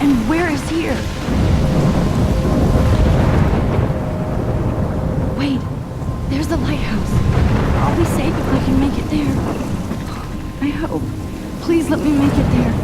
And where is here? Wait, there's the lighthouse. I'll be safe if I can make it there. I hope. Please let me make it there.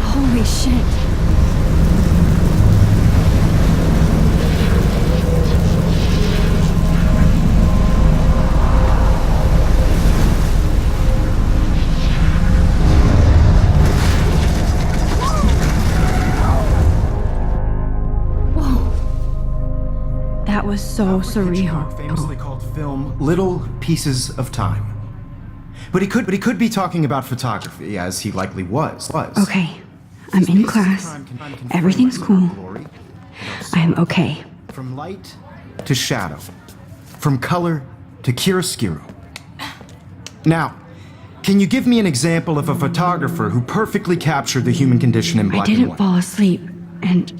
Holy shit. Whoa. That was so surreal. Famously called film Little Pieces of Time. But he could be talking about photography, as he likely was. Okay, I'm in class. Everything's cool. I am okay. From light to shadow. From color to chiaroscuro. Now, can you give me an example of a photographer who perfectly captured the human condition in black and I didn't white? fall asleep, and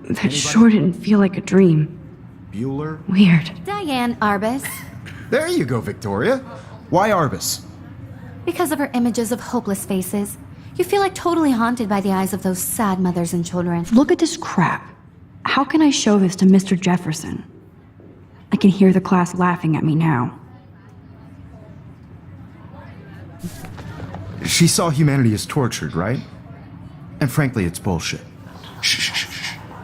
that sure didn't feel like a dream. Bueller? Weird. Diane Arbus. There you go, Victoria. Why Arbus? Because of her images of hopeless faces, you feel like totally haunted by the eyes of those sad mothers and children. Look at this crap. How can I show this to Mr. Jefferson? I can hear the class laughing at me now. She saw humanity as tortured, right? And frankly, it's bullshit. Shh.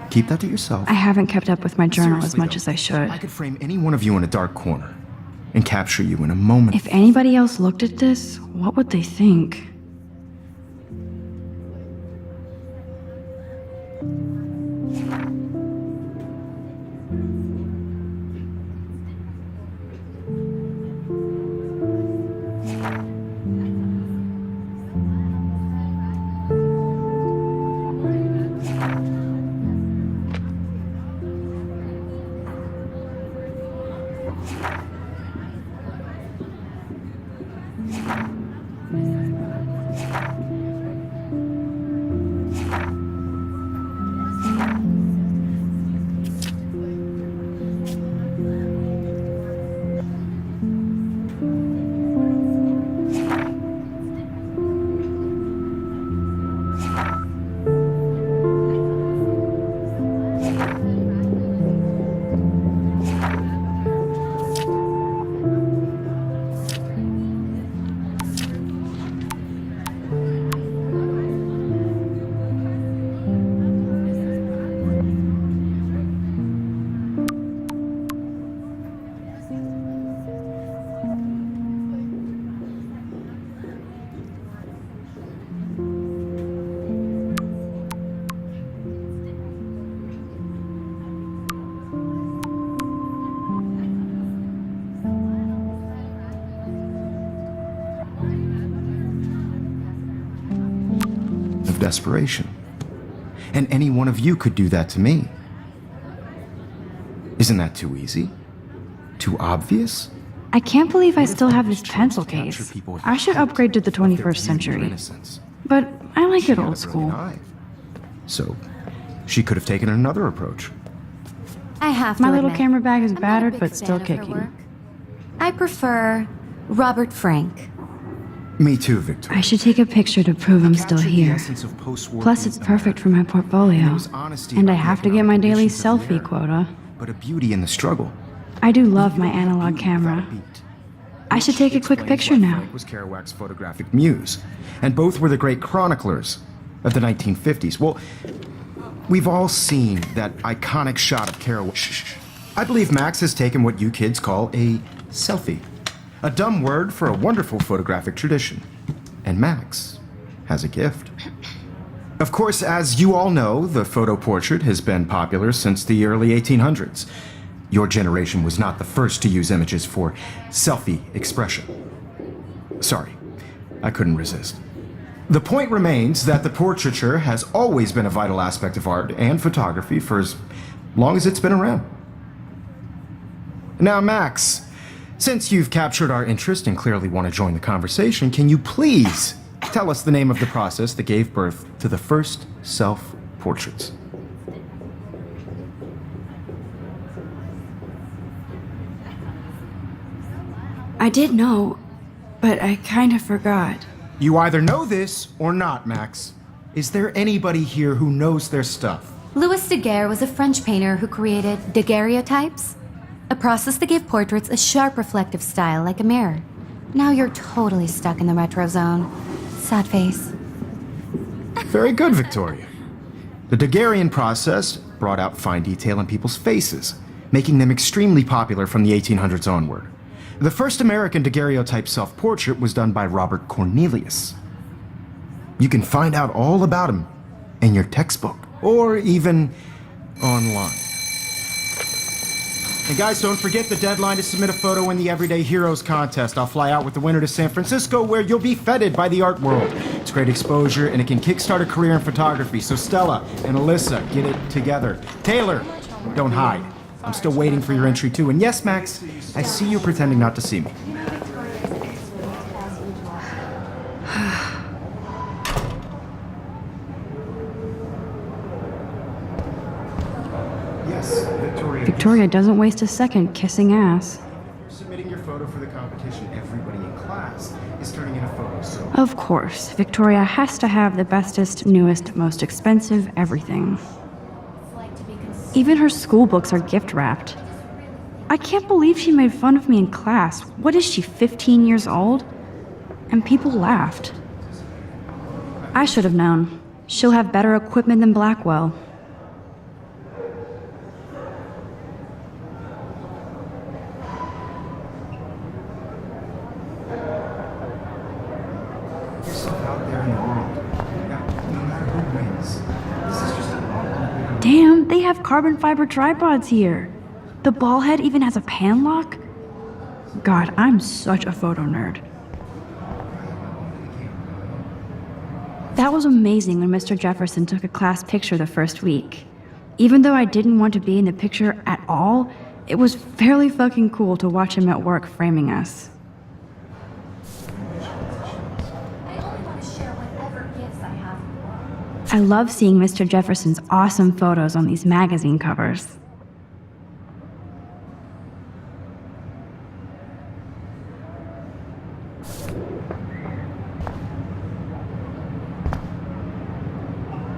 Keep that to yourself. I haven't kept up with my journal as Seriously, much though, as I should. I could frame any one of you in a dark corner and capture you in a moment. If anybody else looked at this, what would they think? Desperation. And any one of you could do that to me. Isn't that too easy? Too obvious? I can't believe I still have this pencil case. I should upgrade to the 21st century. But I like it old school. So, she could have taken another approach. I have to My little admit, camera bag is I'm not a battered big but fan still of her kicking. work. I prefer Robert Frank. Me too, Victoria. I should take a picture to prove I'm still Captured the here. essence of post-war Plus, peace it's perfect for America. my portfolio. There was honesty And I about the have to get my economic daily conditions of the selfie era, quota. But a beauty in the struggle. I do love my You don't have analog beauty without camera. a beat. I should take a quick Explains picture why now. Frank was Kerouac's photographic muse, and both were the great chroniclers of the 1950s. Well, we've all seen that iconic shot of Kerouac. Shh. I believe Max has taken what you kids call a selfie. A dumb word for a wonderful photographic tradition. And Max has a gift. Of course, as you all know, the photo portrait has been popular since the early 1800s. Your generation was not the first to use images for selfie expression. Sorry, I couldn't resist. The point remains that the portraiture has always been a vital aspect of art and photography for as long as it's been around. Now, Max, since you've captured our interest and clearly want to join the conversation, can you please tell us the name of the process that gave birth to the first self-portraits? I did know, but I kind of forgot. You either know this or not, Max. Is there anybody here who knows their stuff? Louis Daguerre was a French painter who created daguerreotypes, a process that gave portraits a sharp reflective style like a mirror. Now you're totally stuck in the retro zone. Sad face. Very good, Victoria. The Daguerrean process brought out fine detail in people's faces, making them extremely popular from the 1800s onward. The first American daguerreotype self-portrait was done by Robert Cornelius. You can find out all about him in your textbook, or even online. And guys, don't forget the deadline to submit a photo in the Everyday Heroes contest. I'll fly out with the winner to San Francisco, where you'll be feted by the art world. It's great exposure, and it can kickstart a career in photography. So Stella and Alyssa, get it together. Taylor, don't hide. I'm still waiting for your entry too. And yes, Max, I see you pretending not to see me. Yes, Victoria. Victoria doesn't waste a second kissing ass. Submitting your photo for the competition, everybody in class is turning in a photo, so... Of course, Victoria has to have the bestest, newest, most expensive everything. Even her school books are gift-wrapped. I can't believe she made fun of me in class. What is she, 15 years old? And people laughed. I should have known. She'll have better equipment than Blackwell. Damn, they have carbon fiber tripods here. The ball head even has a pan lock? God, I'm such a photo nerd. That was amazing when Mr. Jefferson took a class picture the first week. Even though I didn't want to be in the picture at all, it was fairly fucking cool to watch him at work framing us. I love seeing Mr. Jefferson's awesome photos on these magazine covers.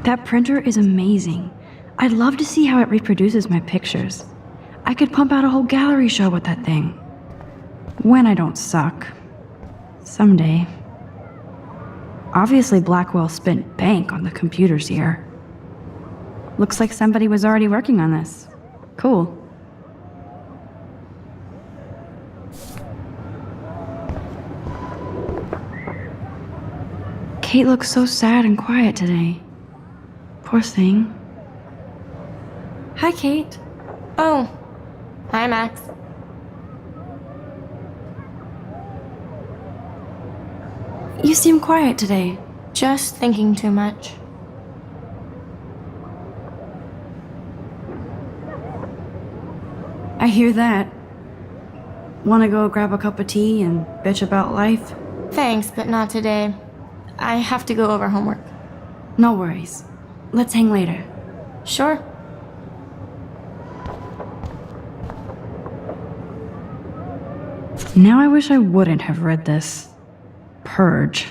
That printer is amazing. I'd love to see how it reproduces my pictures. I could pump out a whole gallery show with that thing. When I don't suck. Someday. Obviously, Blackwell spent bank on the computers here. Looks like somebody was already working on this. Cool. Kate looks so sad and quiet today. Poor thing. Hi, Kate. Oh. Hi, Max. You seem quiet today. Just thinking too much. I hear that. Want to go grab a cup of tea and bitch about life? Thanks, but not today. I have to go over homework. No worries. Let's hang later. Sure. Now I wish I wouldn't have read this. Purge.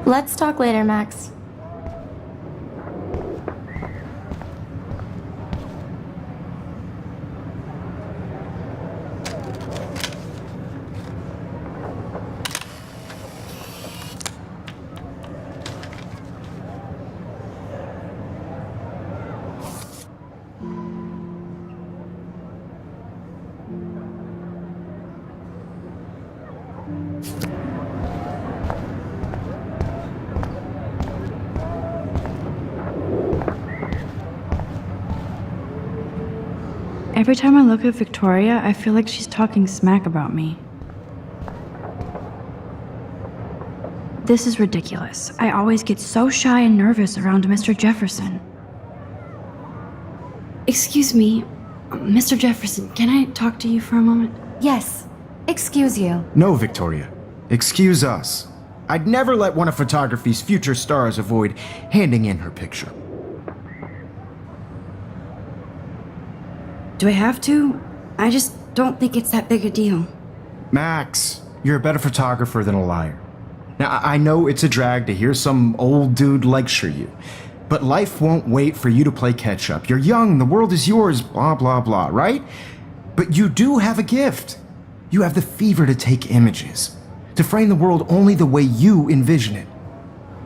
Let's talk later, Max. Every time I look at Victoria, I feel like she's talking smack about me. This is ridiculous. I always get so shy and nervous around Mr. Jefferson. Excuse me, Mr. Jefferson, can I talk to you for a moment? Yes. Excuse you. No, Victoria. Excuse us. I'd never let one of photography's future stars avoid handing in her picture. Do I have to? I just don't think it's that big a deal. Max, you're a better photographer than a liar. Now, I know it's a drag to hear some old dude lecture you, but life won't wait for you to play catch-up. You're young, the world is yours, blah, blah, blah, right? But you do have a gift. You have the fever to take images, to frame the world only the way you envision it.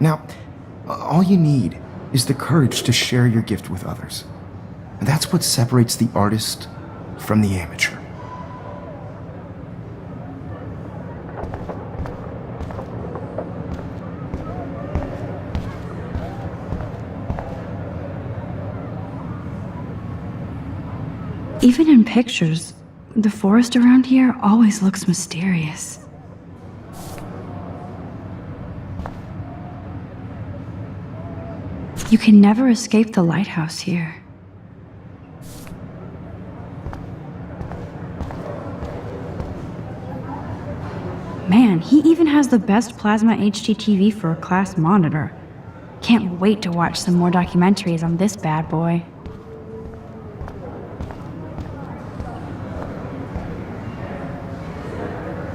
Now, all you need is the courage to share your gift with others. And that's what separates the artist from the amateur. Even in pictures, the forest around here always looks mysterious. You can never escape the lighthouse here. Man, he even has the best plasma HDTV for a class monitor. Can't wait to watch some more documentaries on this bad boy.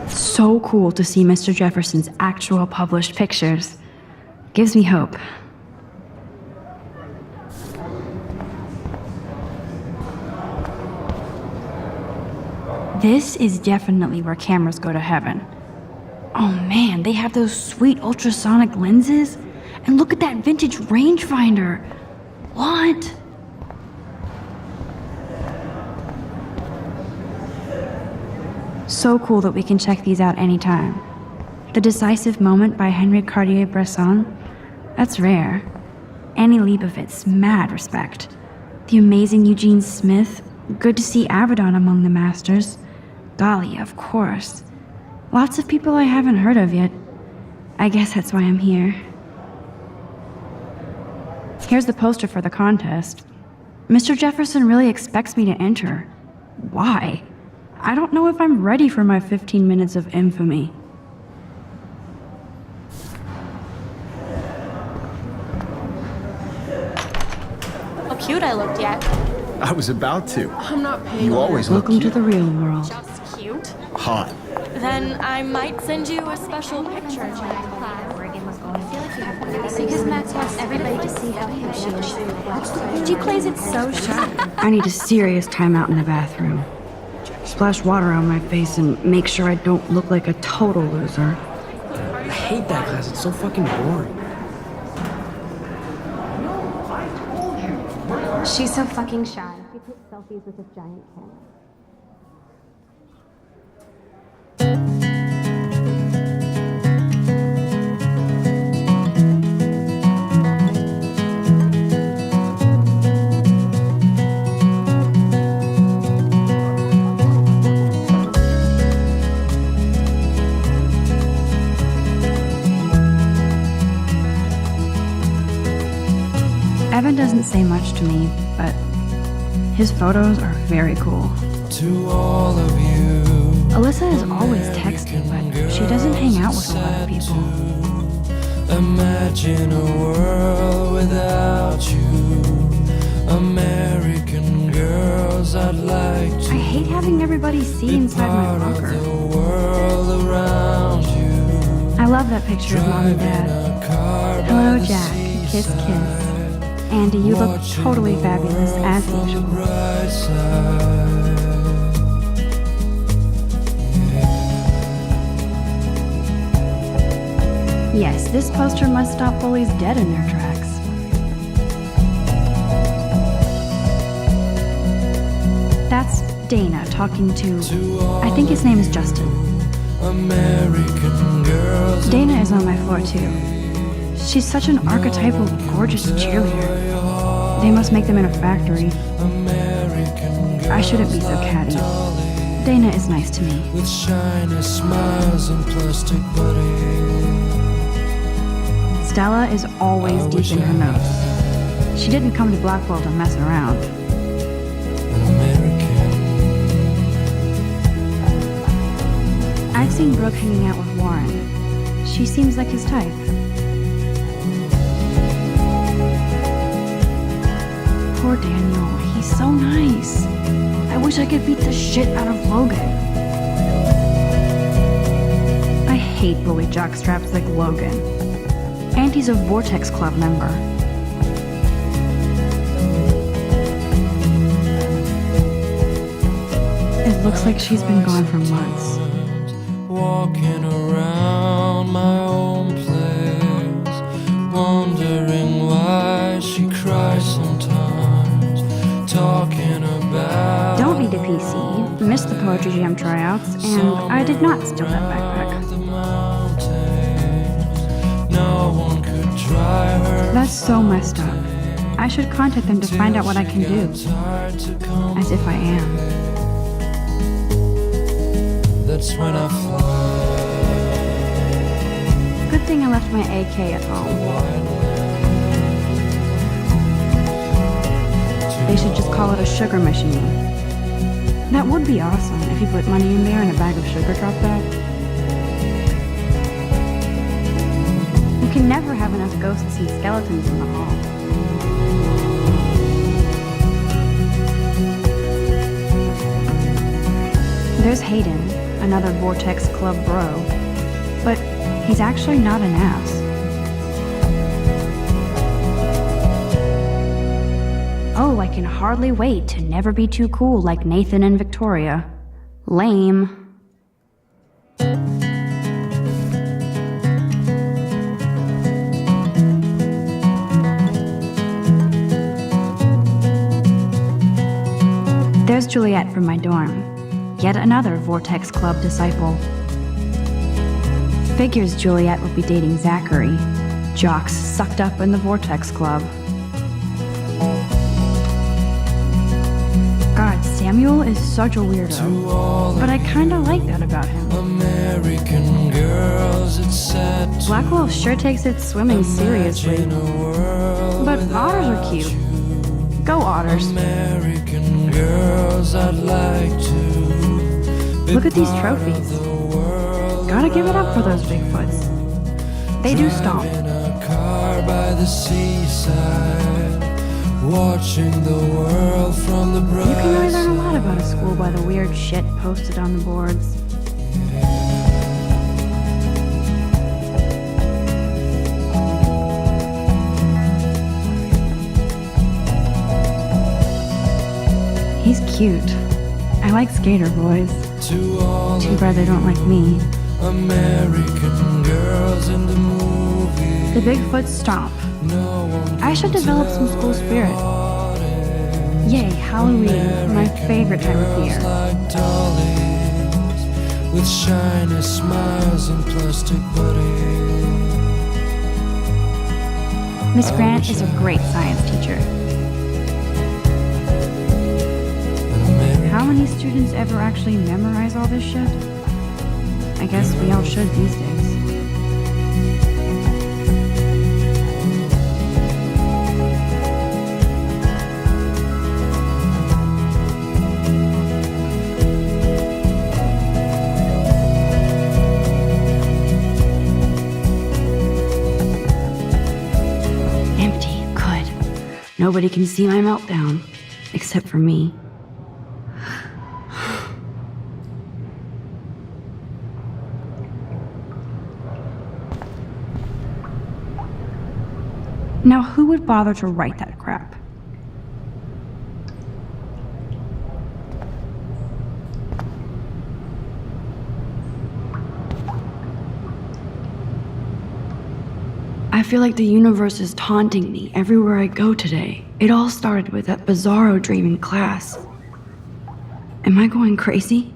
So cool to see Mr. Jefferson's actual published pictures. Gives me hope. This is definitely where cameras go to heaven. Oh man, they have those sweet ultrasonic lenses. And look at that vintage rangefinder. What? So cool that we can check these out anytime. The Decisive Moment by Henry Cartier-Bresson, that's rare. Annie Leibovitz, mad respect. The amazing Eugene Smith, good to see Avedon among the masters. Golly, of course. Lots of people I haven't heard of yet. I guess that's why I'm here. Here's the poster for the contest. Mr. Jefferson really expects me to enter. Why? I don't know if I'm ready for my 15 minutes of infamy. How cute I looked yet. I was about to. I'm not paying. You always look Welcome to cute. the real world. Just cute. Hot. Then I might send you a special picture. Because Max wants everybody to see how hip she is. She plays it so shy. I need a serious timeout in the bathroom. Splash water on my face and make sure I don't look like a total loser. I hate that class. It's so fucking boring. She's so fucking shy. She takes selfies with a giant camera. Evan doesn't say much to me, but his photos are very cool. To all of you, Alyssa is always texting, but she doesn't hang out with a lot of people. imagine a world without you. American girls, I'd like to I hate having everybody see be inside my part of locker. the world around you. I love that picture of Mom and Driving Dad. a car by Hello, the Jack. Kiss, seaside, kiss. Andy, you look watching totally the fabulous, world as from the usual. bright side. Yes, this poster must stop bullies dead in their tracks. That's Dana talking to, I think his name is Justin. American girls, Dana is on my floor too. She's such an archetypal, gorgeous cheerleader. They must make them in a factory. American I shouldn't be so catty. Dana is nice to me. with shiny smiles and plastic bodies. Stella is always deep in her notes. She didn't come to Blackwell to mess around. An American. I've seen Brooke hanging out with Warren. She seems like his type. Poor Daniel, he's so nice. I wish I could beat the shit out of Logan. I hate bully jockstraps like Logan. And he's a Vortex Club member. It looks like she's been gone for months. Walking around my own place, wondering why she cries sometimes, talking about Don't need a PC. Missed the Poetry Jam tryouts, and I did not steal that backpack. the mountains. No one could dry her. That's so messed up. I should contact them to find out what I can do. Hard to come. As if I am. That's when I fly. Good thing I left my AK at home. They should just call it a sugar machine. That would be awesome if you put money in there and a bag of sugar dropped out. You can never have enough ghosts and skeletons in the hall. There's Hayden, another Vortex Club bro. But he's actually not an ass. Oh, I can hardly wait to never be too cool like Nathan and Victoria. Lame. There's Juliet from my dorm. Yet another Vortex Club disciple. Figures Juliet would be dating Zachary, jocks sucked up in the Vortex Club. God, Samuel is such a weirdo, but I kinda like that about him. American girls, it's sad to Blackwell sure takes its swimming seriously, imagine a world but otters are cute. Go otters. American girls, I'd like to be Look at these part trophies. of the world. Gotta give it up for those Bigfoots. They do stomp. In a car by the seaside, watching the world from the bright You can really learn a lot about a school by the weird shit posted on the boards. He's cute. I like skater boys. to all Too bad they don't like me. American girls in the movie. The Bigfoot stomp. No one I should develop some school spirit. Yay, Halloween, my favorite time of year. like dollies with shiny smiles and plastic bodies. Miss Grant is a great science teacher. How many students ever actually memorize all this shit? I guess we all should these days. Empty, good. Nobody can see my meltdown, except for me. Now, who would bother to write that crap? I feel like the universe is taunting me everywhere I go today. It all started with that bizarro dream in class. Am I going crazy?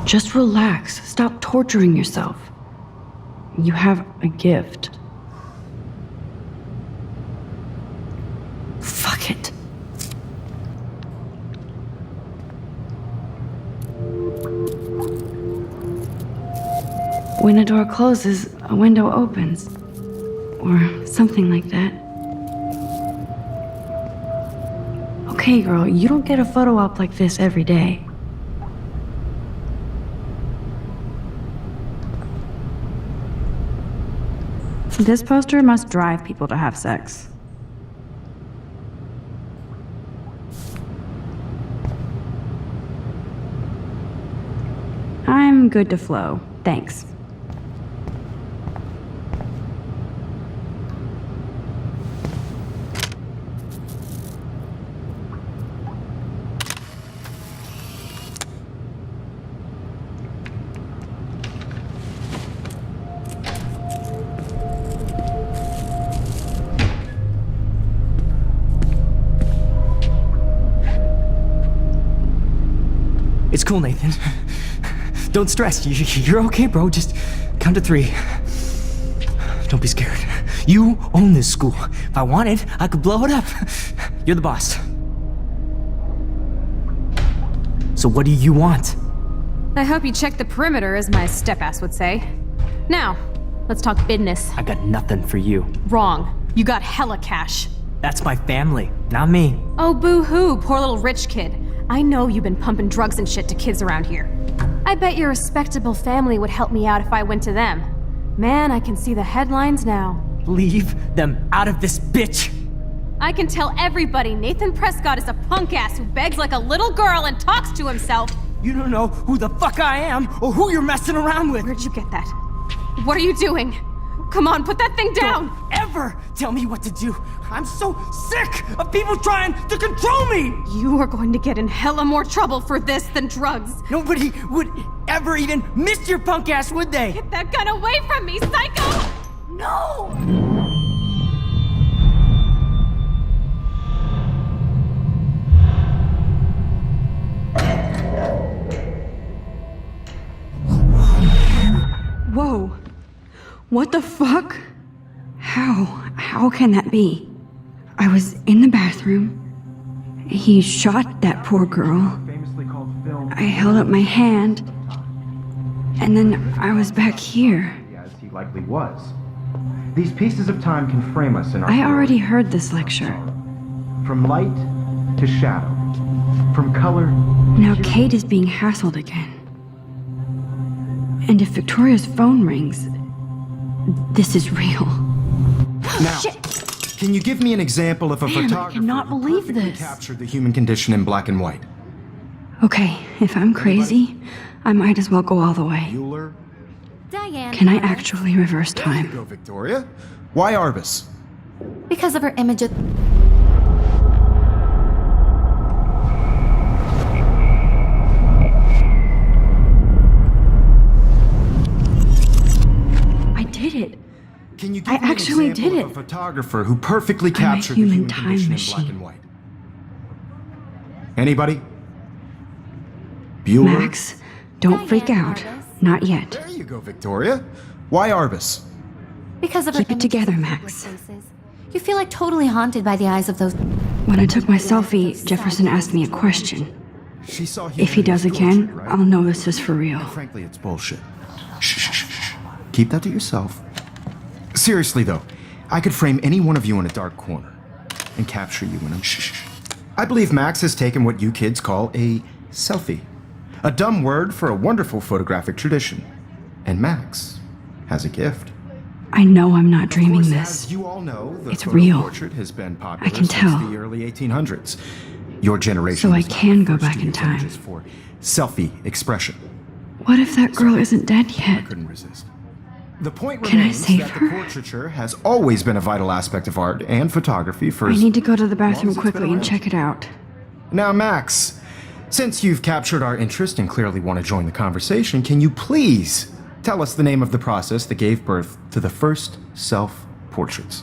Just relax. Stop torturing yourself. You have a gift. Fuck it. When a door closes, a window opens. Or something like that. Okay, girl, you don't get a photo op like this every day. This poster must drive people to have sex. I'm good to flow. Thanks. It's cool, Nathan. Don't stress. You're okay, bro. Just count to 3. Don't be scared. You own this school. If I wanted, I could blow it up. You're the boss. So what do you want? I hope you check the perimeter, as my step-ass would say. Now, let's talk business. I got nothing for you. Wrong. You got hella cash. That's my family, not me. Oh, boo-hoo, poor little rich kid. I know you've been pumping drugs and shit to kids around here. I bet your respectable family would help me out if I went to them. Man, I can see the headlines now. Leave them out of this bitch! I can tell everybody Nathan Prescott is a punk ass who begs like a little girl and talks to himself. You don't know who the fuck I am or who you're messing around with. Where'd you get that? What are you doing? Come on, put that thing down! Don't ever tell me what to do. I'm so sick of people trying to control me! You are going to get in hella more trouble for this than drugs. Nobody would ever even miss your punk ass, would they? Get that gun away from me, psycho! No! Whoa. What the fuck? How can that be? I was in the bathroom. He shot that poor girl. I held up my hand. And then I was back here. As he likely was. These pieces of time can frame us in our I already heard this lecture. From light to shadow. From color. Now Kate is being hassled again. And if Victoria's phone rings, this is real. Now, can you give me an example of a Man, I photographer cannot who believe perfectly this. captured the human condition in black and white? Okay, if I'm crazy, I might as well go all the way. Bueller? Diane. Can I actually reverse There you time? go, Victoria. Why Arbus? Because of her image of... I did it. Can you give I me an actually example did of it. a photographer who perfectly I'm a captured the human human time condition machine. in black and white? Anybody? Bueller? Max, don't freak out. Not yet. There you go, Victoria. Why Arbus? Because of Keep her it image together, of Max. faces. You feel like totally haunted by the eyes of those... When I took my selfie, Jefferson asked me a question. She saw If he does humanity as again, tortured, right? I'll know this is for real. Frankly, it's bullshit. Shh, shh, shh, shh. Keep that to yourself. Seriously, though, I could frame any one of you in a dark corner and capture you in a shh, shh, shh. I believe Max has taken what you kids call a selfie. A dumb word for a wonderful photographic tradition. And Max has a gift. I know I'm not dreaming Of course, this. as you all know, the It's photo real. portrait has been popular I can since tell. the early 1800s. Your generation So I was not can the go first back to in use time. images for selfie expression. What if that girl isn't dead I yet? couldn't resist. The point Can I remains save that her? the portraiture has always been a vital aspect of art and photography for I as need to go to the long bathroom as it's been quickly and around. check it out. Now, Max, since you've captured our interest and clearly want to join the conversation, can you please tell us the name of the process that gave birth to the first self-portraits?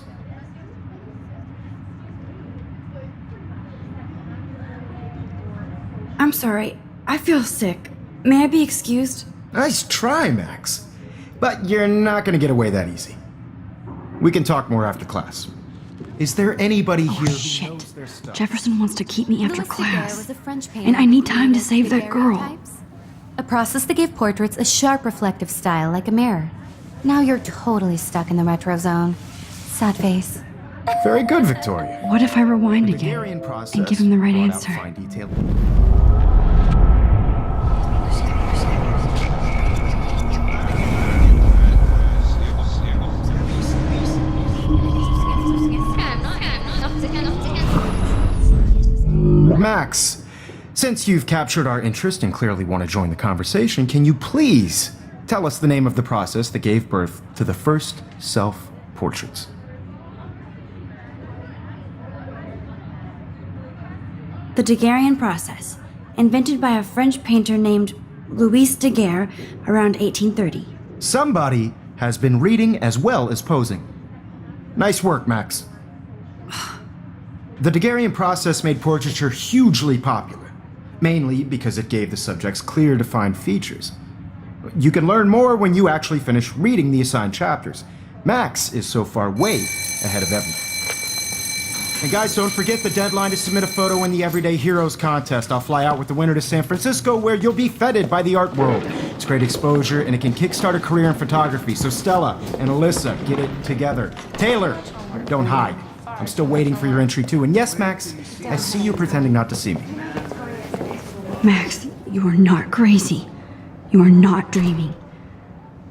I'm sorry. I feel sick. May I be excused? Nice try, Max. But you're not gonna get away that easy. We can talk more after class. Is there anybody here who Shit. knows their stuff? Jefferson wants to keep me after Louis Daguerre class. was a French painter And I need who time to created save that girl. daguerreotypes, a process that gave portraits a sharp reflective style like a mirror. Now you're totally stuck in the retro zone. Sad face. Very good, Victoria. What if I rewind again Daguerrean process and give him the right brought out answer? fine detail. Max, since you've captured our interest and clearly want to join the conversation, can you please tell us the name of the process that gave birth to the first self-portraits? The Daguerrean process, invented by a French painter named Louis Daguerre around 1830. Somebody has been reading as well as posing. Nice work, Max. The Daguerrean process made portraiture hugely popular, mainly because it gave the subjects clear, defined features. You can learn more when you actually finish reading the assigned chapters. Max is so far way ahead of everyone. And guys, don't forget the deadline to submit a photo in the Everyday Heroes contest. I'll fly out with the winner to San Francisco, where you'll be feted by the art world. It's great exposure, and it can kickstart a career in photography. So Stella and Alyssa, get it together. Taylor, don't hide. I'm still waiting for your entry too. And yes, Max, I see you pretending not to see me. Max, you are not crazy. You are not dreaming.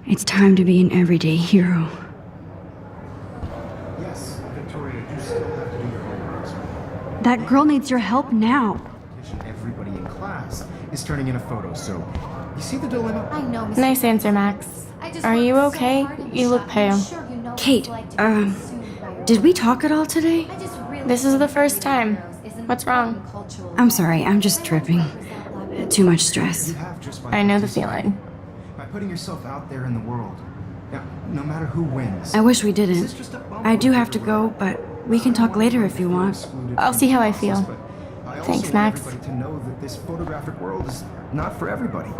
It's time to be an everyday hero. Yes, Victoria, you still have to do your homework. That girl needs your help now. Everybody in class is turning in a photo, so you see the dilemma? I know, Miss. Nice answer, Max. Are you okay? You look pale. Kate, did we talk at all today? This is the first time. What's wrong? I'm sorry, I'm just tripping. Too much stress. You have just by I know the feeling. by putting yourself out there in the world. Now, no matter who wins. I wish we this is didn't. just a bump I do on have to the go, road. but we can talk later if you want. Excluded I'll from see the how I process, feel. but I also Thanks, want Max. everybody to know that this photographic world is not for everybody.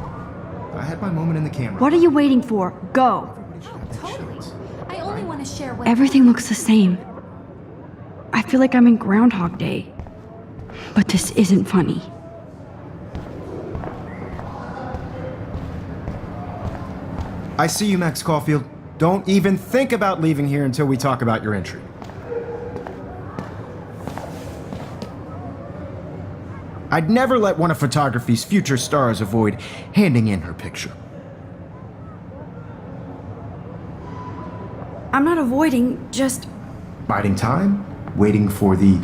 I had my moment in the camera. What are you waiting for? Go! Everybody should have their chance. I only want to share what Everything looks the same. I feel like I'm in Groundhog Day. But this isn't funny. I see you, Max Caulfield. Don't even think about leaving here until we talk about your entry. I'd never let one of photography's future stars avoid handing in her picture. I'm not avoiding, just Biding time, waiting for the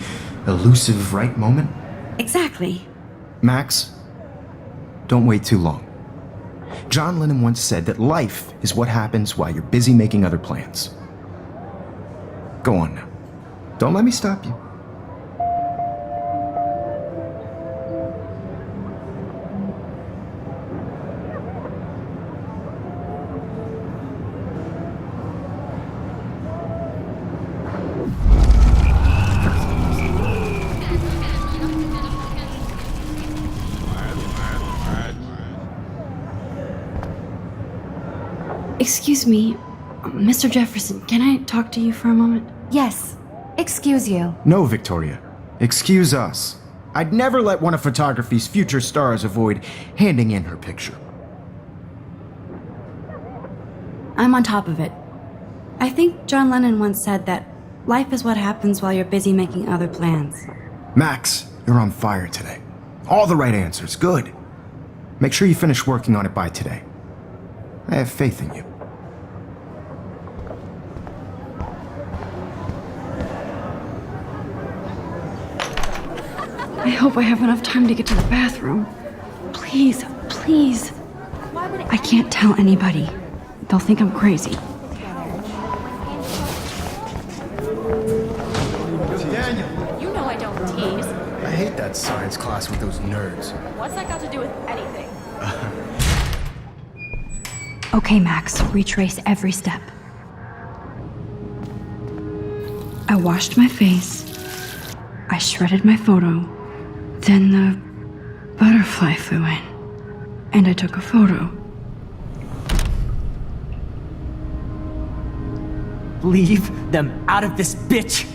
elusive right moment. exactly. Max, don't wait too long. John Lennon once said that life is what happens while you're busy making other plans. Go on now. Don't let me stop you. Excuse me, Mr. Jefferson, can I talk to you for a moment? Yes. Excuse you. No, Victoria. Excuse us. I'd never let one of photography's future stars avoid handing in her picture. I'm on top of it. I think John Lennon once said that life is what happens while you're busy making other plans. Max, you're on fire today. All the right answers. Good. Make sure you finish working on it by today. I have faith in you. I hope I have enough time to get to the bathroom. Please, please. I can't tell anybody. They'll think I'm crazy. Daniel, You know I don't tease. I hate that science class with those nerds. What's that got to do with anything? Okay, Max, retrace every step. I washed my face. I shredded my photo. Then the butterfly flew in. And I took a photo. Leave them out of this bitch!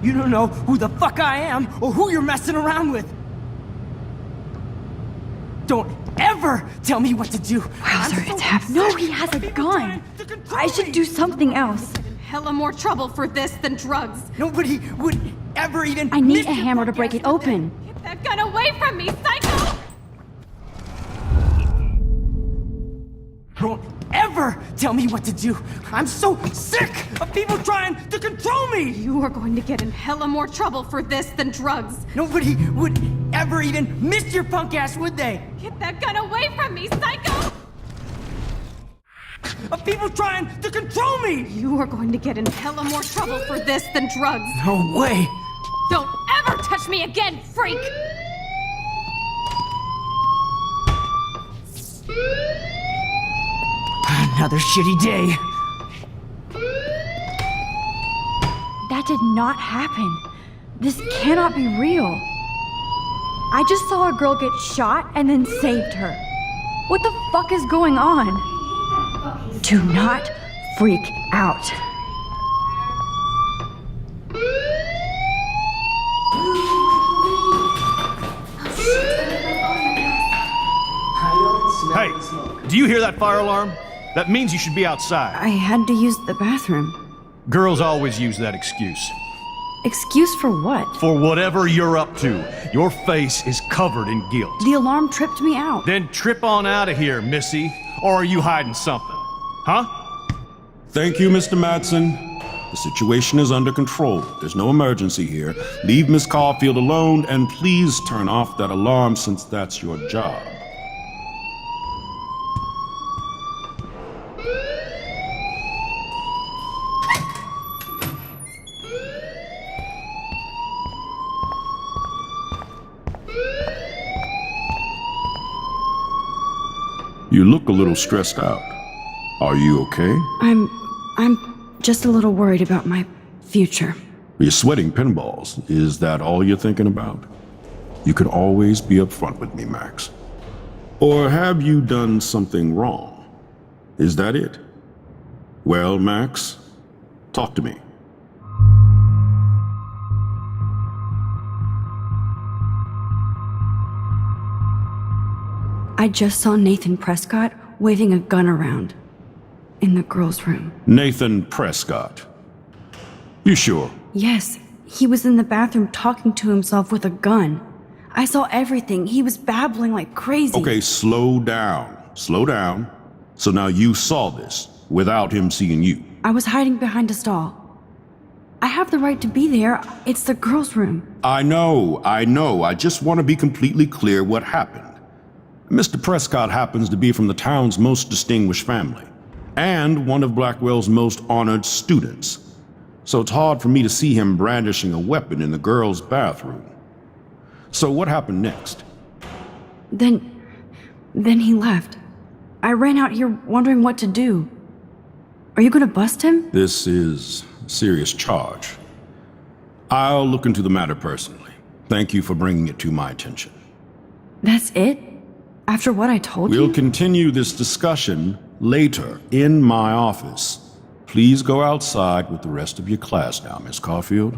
You don't know who the fuck I am or who you're messing around with! Don't ever tell me what to do! Wowzer, it's happening. No, he has a gun! I should do something else. Hella more trouble for this than drugs. Nobody would ever even. I need a hammer to break it open. Get that gun away from me, psycho! Don't ever tell me what to do. I'm so sick of people trying to control me. You are going to get in hella more trouble for this than drugs. Nobody would ever even miss your punk ass, would they? Get that gun away from me, psycho! Of people trying to control me. You are going to get in hella more trouble for this than drugs. No way. Don't ever touch me again, freak! Another shitty day. That did not happen. This cannot be real. I just saw a girl get shot and then saved her. What the fuck is going on? Do not freak out. Hey, do you hear that fire alarm? That means you should be outside. I had to use the bathroom. Girls always use that excuse. Excuse for what? For whatever you're up to, your face is covered in guilt. The alarm tripped me out. Then trip on out of here, Missy. Or are you hiding something? Huh? Thank you, Mr. Madsen. The situation is under control. There's no emergency here. Leave Miss Caulfield alone, and please turn off that alarm since that's your job. You look a little stressed out. Are you okay? I'm just a little worried about my future. You're sweating pinballs. Is that all you're thinking about? You could always be upfront with me, Max. Or have you done something wrong? Is that it? Well, Max, talk to me. I just saw Nathan Prescott waving a gun around in the girls' room. Nathan Prescott. You sure? Yes, he was in the bathroom talking to himself with a gun. I saw everything. He was babbling like crazy. Okay, slow down. Slow down. So now you saw this without him seeing you. I was hiding behind a stall. I have the right to be there. It's the girls' room. I know. I just want to be completely clear what happened. Mr. Prescott happens to be from the town's most distinguished family, and one of Blackwell's most honored students. So it's hard for me to see him brandishing a weapon in the girls' bathroom. So what happened next? Then he left. I ran out here wondering what to do. Are you gonna bust him? This is a serious charge. I'll look into the matter personally. Thank you for bringing it to my attention. That's it? After what I told you? We'll continue this discussion later in my office. Please go outside with the rest of your class now, Miss Caulfield.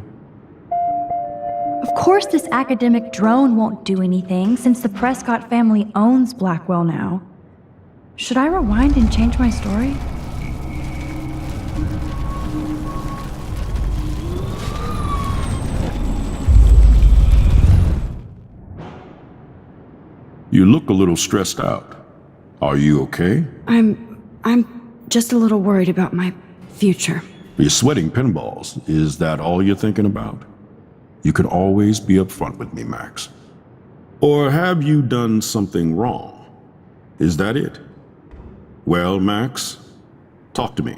Of course this academic drone won't do anything since the Prescott family owns Blackwell now. Should I rewind and change my story? You look a little stressed out. Are you okay? I'm just a little worried about my future. You're sweating pinballs. Is that all you're thinking about? You could always be upfront with me, Max. Or have you done something wrong? Is that it? Well, Max, talk to me.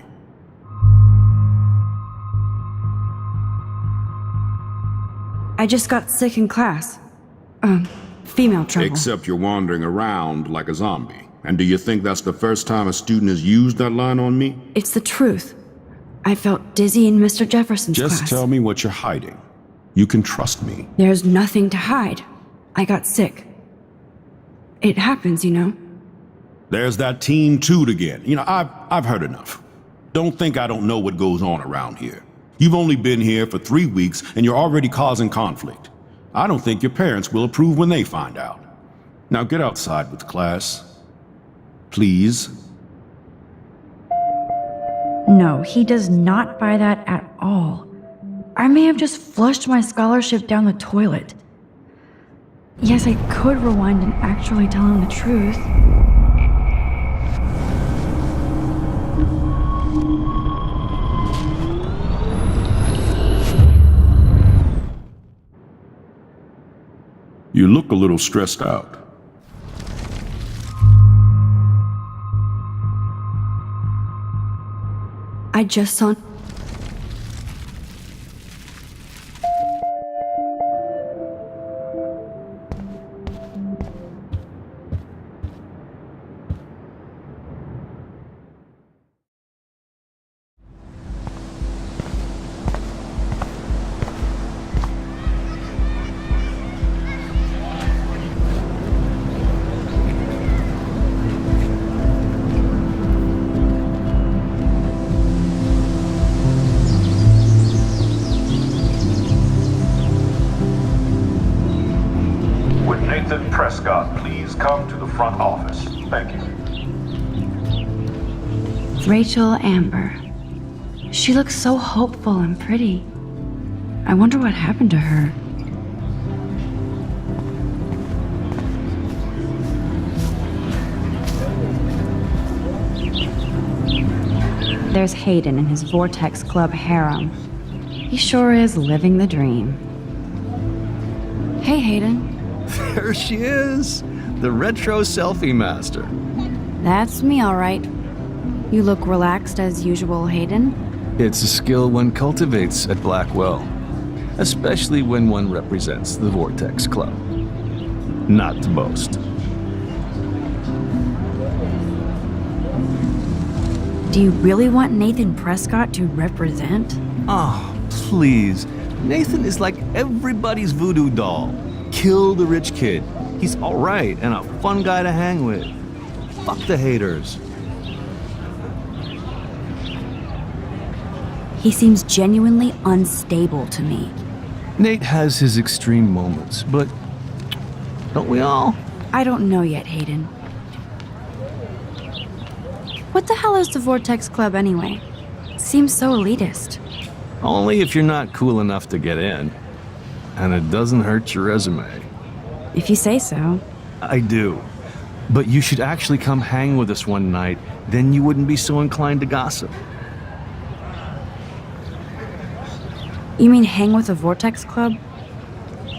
I just got sick in class. Female trouble. Except you're wandering around like a zombie. And do you think that's the first time a student has used that line on me? It's the truth. I felt dizzy in Mr. Jefferson's class. Just tell me what you're hiding. You can trust me. There's nothing to hide. I got sick. It happens, you know. There's that teen toot again. I've heard enough. Don't think I don't know what goes on around here. You've only been here for 3 weeks and you're already causing conflict. I don't think your parents will approve when they find out. Now get outside with class. Please. No, he does not buy that at all. I may have just flushed my scholarship down the toilet. Yes, I could rewind and actually tell him the truth. You look a little stressed out. I just saw... Prescott, please come to the front office. Thank you. Rachel Amber. She looks so hopeful and pretty. I wonder what happened to her. There's Hayden and his Vortex Club harem. He sure is living the dream. Hey, Hayden. There she is, the retro selfie master. That's me, all right. You look relaxed as usual, Hayden. It's a skill one cultivates at Blackwell, especially when one represents the Vortex Club. Not to boast. Do you really want Nathan Prescott to represent? Oh, please. Nathan is like everybody's voodoo doll. Kill the rich kid. He's alright and a fun guy to hang with. Fuck the haters. He seems genuinely unstable to me. Nate has his extreme moments, but don't we all? I don't know yet, Hayden. What the hell is the Vortex Club anyway? Seems so elitist. Only if you're not cool enough to get in. And it doesn't hurt your resume. If you say so. I do. But you should actually come hang with us one night, then you wouldn't be so inclined to gossip. You mean hang with the Vortex Club?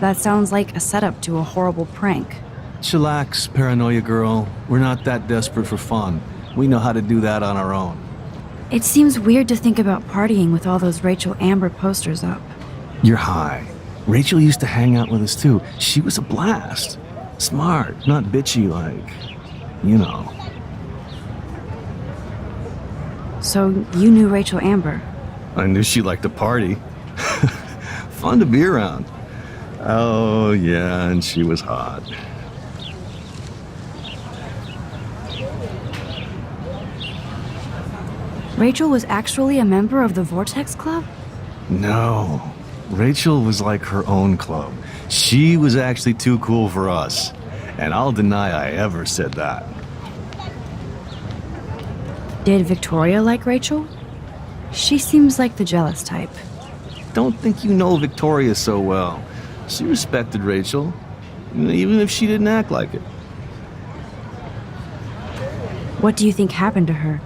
That sounds like a setup to a horrible prank. Chillax, paranoia girl. We're not that desperate for fun. We know how to do that on our own. It seems weird to think about partying with all those Rachel Amber posters up. You're high. Rachel used to hang out with us too. She was a blast. Smart, not bitchy like, you know. So you knew Rachel Amber? I knew she liked to party. Fun to be around. Oh yeah, and she was hot. Rachel was actually a member of the Vortex Club? No. Rachel was like her own club. She was actually too cool for us. And I'll deny I ever said that. Did Victoria like Rachel? She seems like the jealous type. Don't think you know Victoria so well. She respected Rachel, even if she didn't act like it. What do you think happened to her?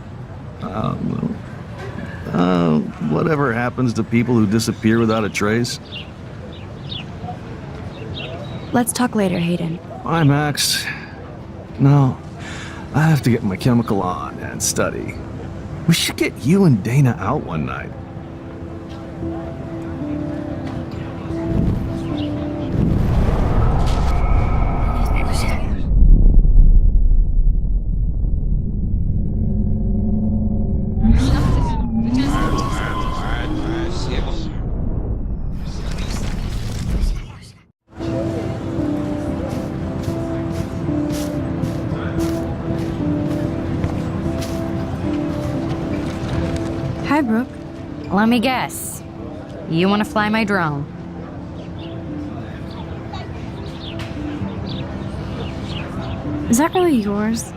Whatever happens to people who disappear without a trace. Let's talk later, Hayden. Bye, Max. No, I have to get my chemical on and study. We should get you and Dana out one night. Hi, Brooke. Let me guess. You want to fly my drone? Is that really yours?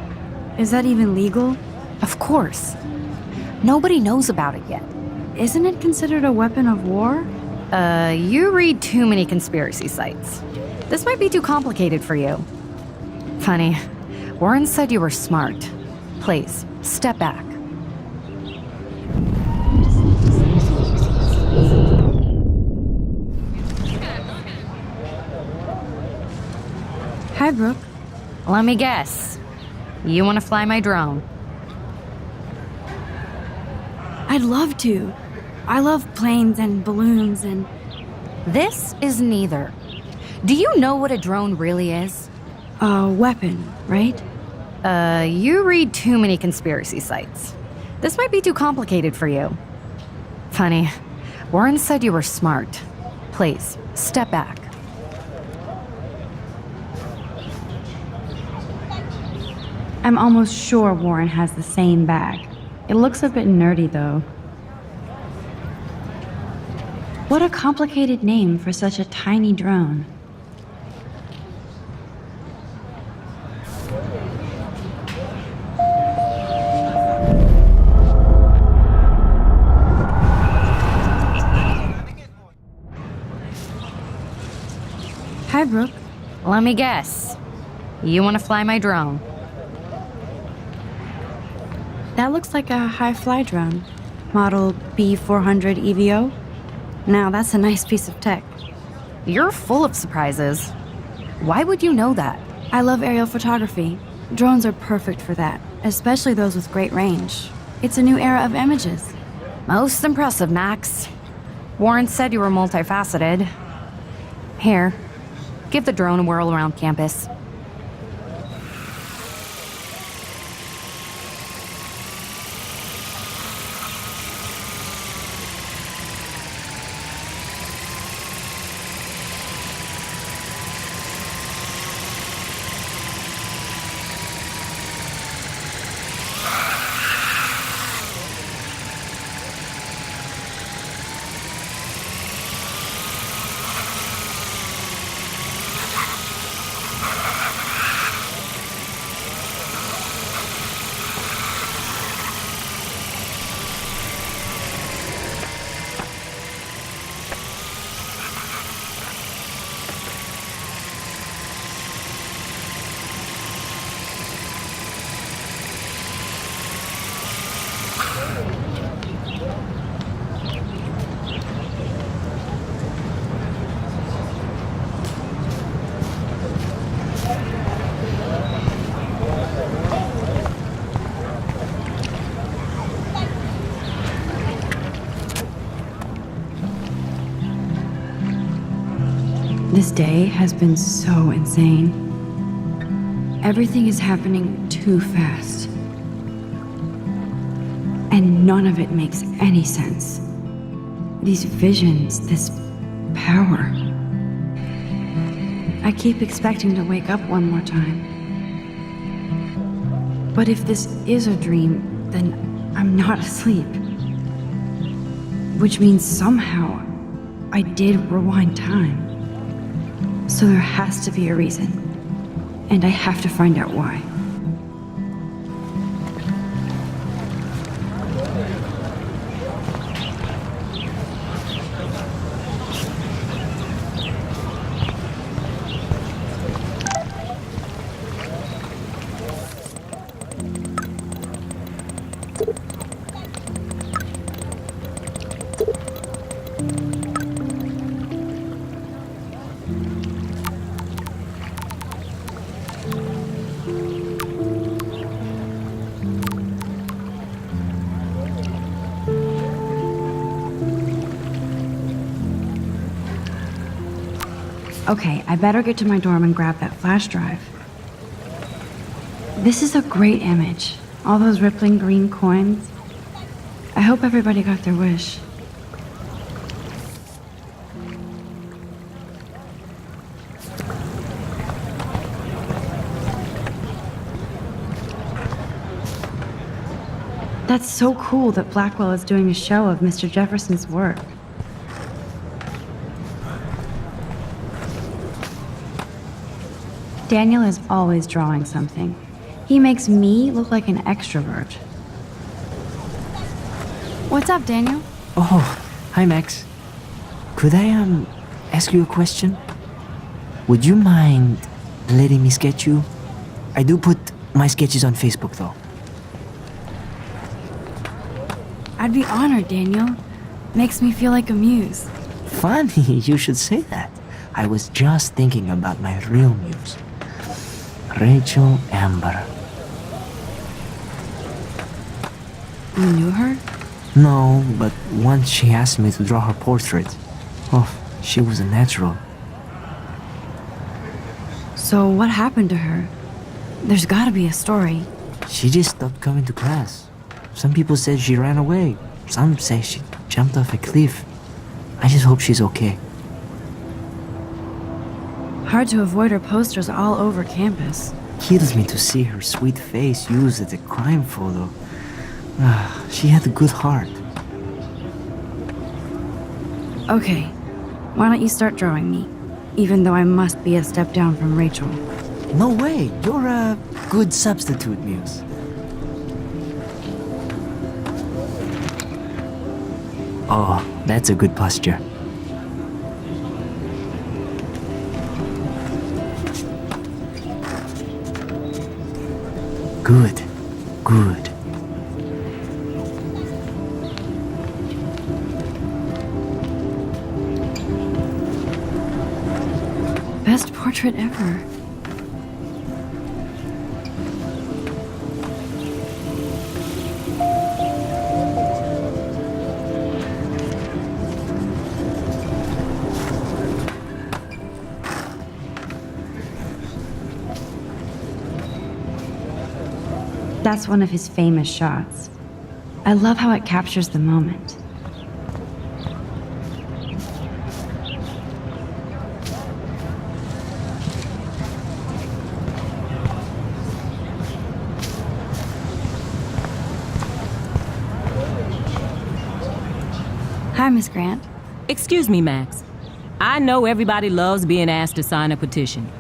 Is that even legal? Of course. Nobody knows about it yet. Isn't it considered a weapon of war? You read too many conspiracy sites. This might be too complicated for you. Funny, Warren said you were smart. Please, step back. Hi, Brooke. Let me guess. You want to fly my drone? I'd love to. I love planes and balloons and... This is neither. Do you know what a drone really is? A weapon, right? You read too many conspiracy sites. This might be too complicated for you. Funny, Warren said you were smart. Please, step back. I'm almost sure Warren has the same bag. It looks a bit nerdy, though. What a complicated name for such a tiny drone. Hi, Brooke. Let me guess. You want to fly my drone? That looks like a high-fly drone. Model B400 EVO. Now, that's a nice piece of tech. You're full of surprises. Why would you know that? I love aerial photography. Drones are perfect for that, especially those with great range. It's a new era of images. Most impressive, Max. Warren said you were multifaceted. Here, give the drone a whirl around campus. This day has been so insane. Everything is happening too fast. And none of it makes any sense. These visions, this power. I keep expecting to wake up one more time. But if this is a dream, then I'm not asleep. Which means somehow I did rewind time. So there has to be a reason. And I have to find out why. Okay, I better get to my dorm and grab that flash drive. This is a great image. All those rippling green coins. I hope everybody got their wish. That's so cool that Blackwell is doing a show of Mr. Jefferson's work. Daniel is always drawing something. He makes me look like an extrovert. What's up, Daniel? Oh, hi, Max. Could I, ask you a question? Would you mind letting me sketch you? I do put my sketches on Facebook, though. I'd be honored, Daniel. Makes me feel like a muse. Funny, you should say that. I was just thinking about my real muse. Rachel Amber. You knew her? No, but once she asked me to draw her portrait. Oh, she was a natural. So what happened to her? There's gotta be a story. She just stopped coming to class. Some people said she ran away. Some say she jumped off a cliff. I just hope she's okay. Hard to avoid her posters all over campus. Kills me to see her sweet face used as a crime photo. She had a good heart. Okay, why don't you start drawing me? Even though I must be a step down from Rachel. No way, you're a good substitute, Muse. Oh, that's a good posture. Good, good. Best portrait ever. That's one of his famous shots. I love how it captures the moment. Hi, Miss Grant. Excuse me, Max. I know everybody loves being asked to sign a petition,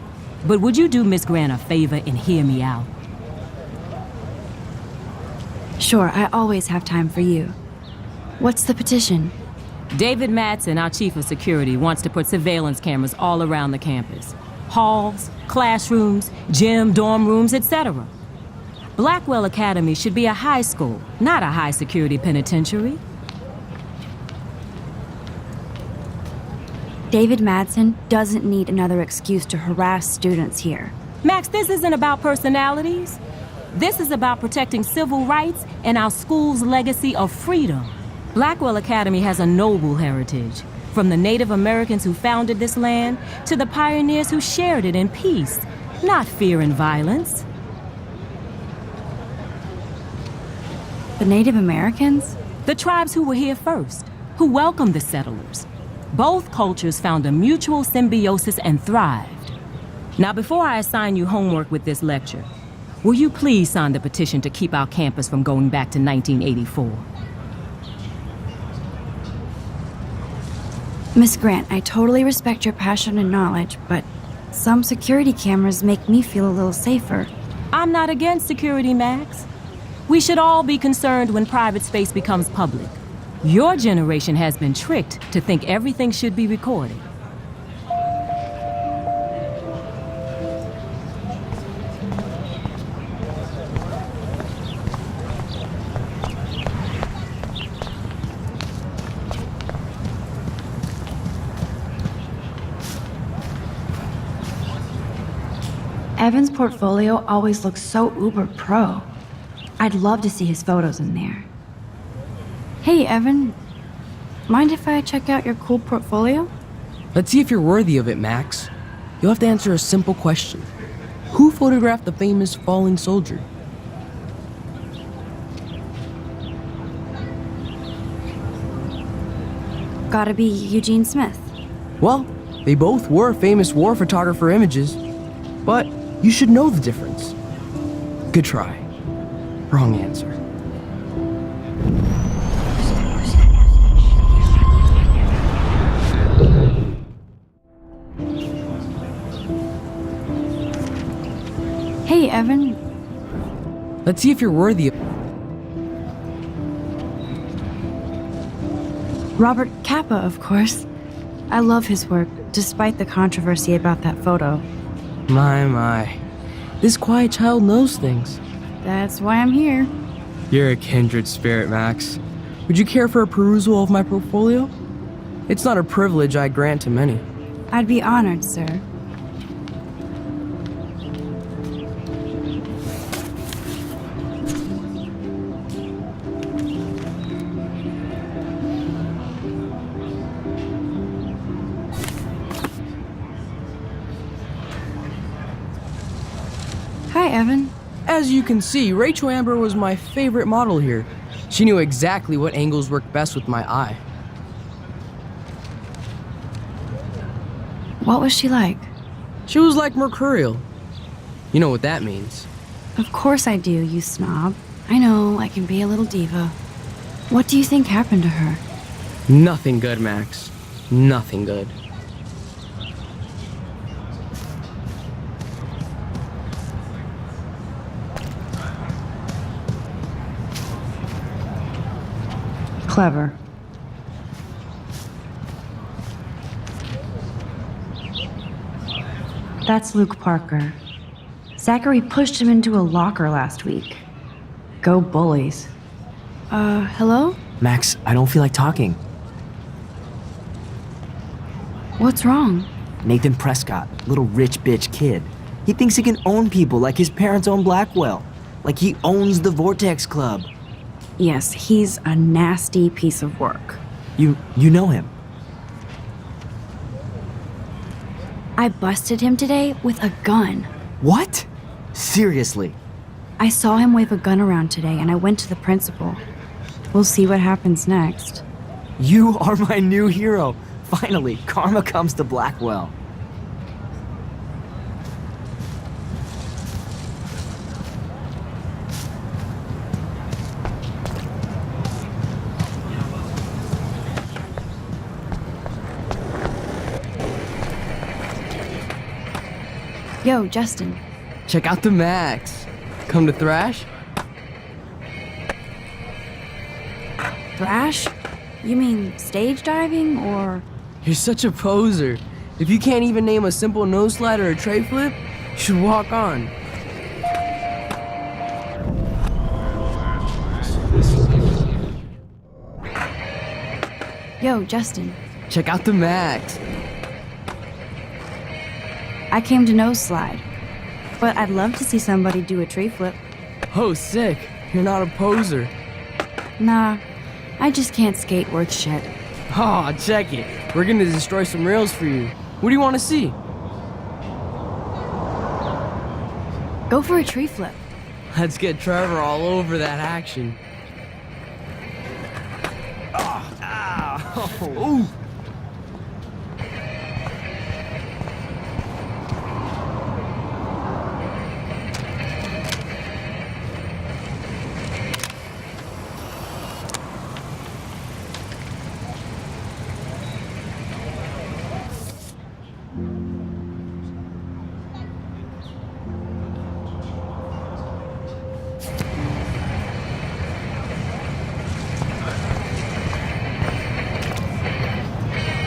but would you do Miss Grant a favor and hear me out? Sure, I always have time for you. What's the petition? David Madsen, our chief of security, wants to put surveillance cameras all around the campus. Halls, classrooms, gym, dorm rooms, etc. Blackwell Academy should be a high school, not a high-security penitentiary. David Madsen doesn't need another excuse to harass students here. Max, this isn't about personalities. This is about protecting civil rights and our school's legacy of freedom. Blackwell Academy has a noble heritage, from the Native Americans who founded this land to the pioneers who shared it in peace, not fear and violence. The Native Americans? The tribes who were here first, who welcomed the settlers. Both cultures found a mutual symbiosis and thrived. Now, before I assign you homework with this lecture, will you please sign the petition to keep our campus from going back to 1984? Miss Grant, I totally respect your passion and knowledge, but some security cameras make me feel a little safer. I'm not against security, Max. We should all be concerned when private space becomes public. Your generation has been tricked to think everything should be recorded. Evan's portfolio always looks so uber pro. I'd love to see his photos in there. Hey, Evan. Mind if I check out your cool portfolio? Let's see if you're worthy of it, Max. You'll have to answer a simple question. Who photographed the famous falling soldier? Gotta be Eugene Smith. Well, they both were famous war photographer images, but you should know the difference. Good try. Wrong answer. Evan. Let's see if you're worthy of... Robert Capa, of course. I love his work, despite the controversy about that photo. My. This quiet child knows things. That's why I'm here. You're a kindred spirit, Max. Would you care for a perusal of my portfolio? It's not a privilege I grant to many. I'd be honored, sir. Hi, Evan. As you can see, Rachel Amber was my favorite model here. She knew exactly what angles worked best with my eye. What was she like? She was like mercurial. You know what that means. Of course I do, you snob. I know, I can be a little diva. What do you think happened to her? Nothing good, Max. Nothing good. Clever. That's Luke Parker. Zachary pushed him into a locker last week. Go bullies. Hello? Max, I don't feel like talking. What's wrong? Nathan Prescott, little rich bitch kid. He thinks he can own people like his parents own Blackwell. Like he owns the Vortex Club. Yes, he's a nasty piece of work. You know him. I busted him today with a gun. What? Seriously? I saw him wave a gun around today and I went to the principal. We'll see what happens next. You are my new hero. Finally, karma comes to Blackwell. Yo, Justin. Check out the Max. Come to thrash? Thrash? You mean stage diving or... You're such a poser. If you can't even name a simple nose slide or a tray flip, you should walk on. Yo, Justin. Check out the Max. I came to nose slide, but I'd love to see somebody do a tree flip. Oh, sick. You're not a poser. Nah, I just can't skate worth shit. Oh, check it. We're gonna destroy some rails for you. What do you want to see? Go for a tree flip. Let's get Trevor all over that action. Oh, ow. Ooh.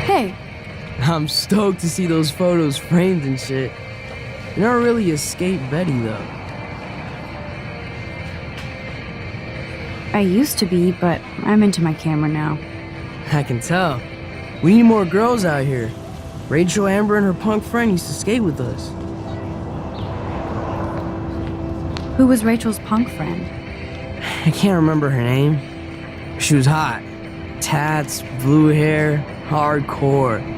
Hey. I'm stoked to see those photos framed and shit. You're not really a skate Betty, though. I used to be, but I'm into my camera now. I can tell. We need more girls out here. Rachel Amber and her punk friend used to skate with us. Who was Rachel's punk friend? I can't remember her name. She was hot. Tats, blue hair, hardcore.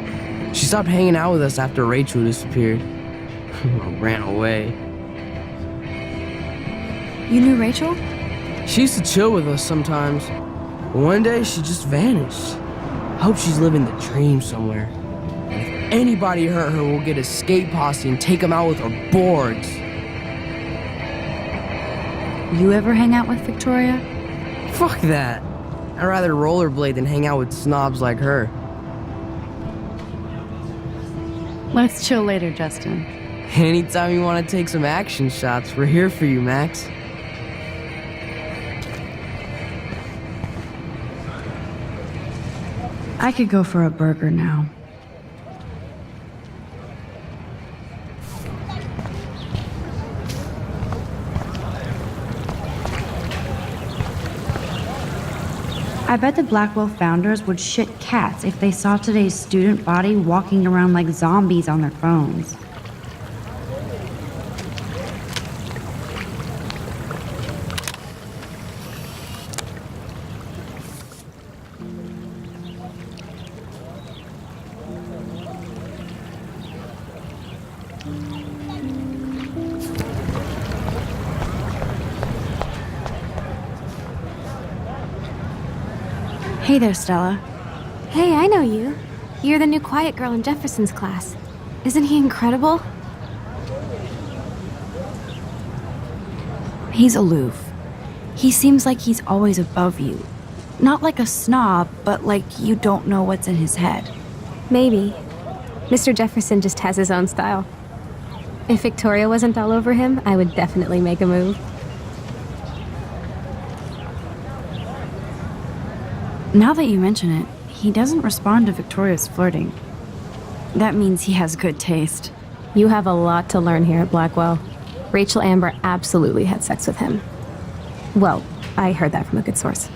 She stopped hanging out with us after Rachel disappeared. Ran away. You knew Rachel? She used to chill with us sometimes. But one day, she just vanished. I hope she's living the dream somewhere. And if anybody hurt her, we'll get a skate posse and take them out with our boards. You ever hang out with Victoria? Fuck that. I'd rather rollerblade than hang out with snobs like her. Let's chill later, Justin. Anytime you want to take some action shots, we're here for you, Max. I could go for a burger now. I bet the Blackwell founders would shit cats if they saw today's student body walking around like zombies on their phones. Hey there, Stella. Hey, I know you. You're the new quiet girl in Jefferson's class. Isn't he incredible? He's aloof. He seems like he's always above you. Not like a snob, but like you don't know what's in his head. Maybe. Mr. Jefferson just has his own style. If Victoria wasn't all over him, I would definitely make a move. Now that you mention it, he doesn't respond to Victoria's flirting. That means he has good taste. You have a lot to learn here at Blackwell. Rachel Amber absolutely had sex with him. Well, I heard that from a good source.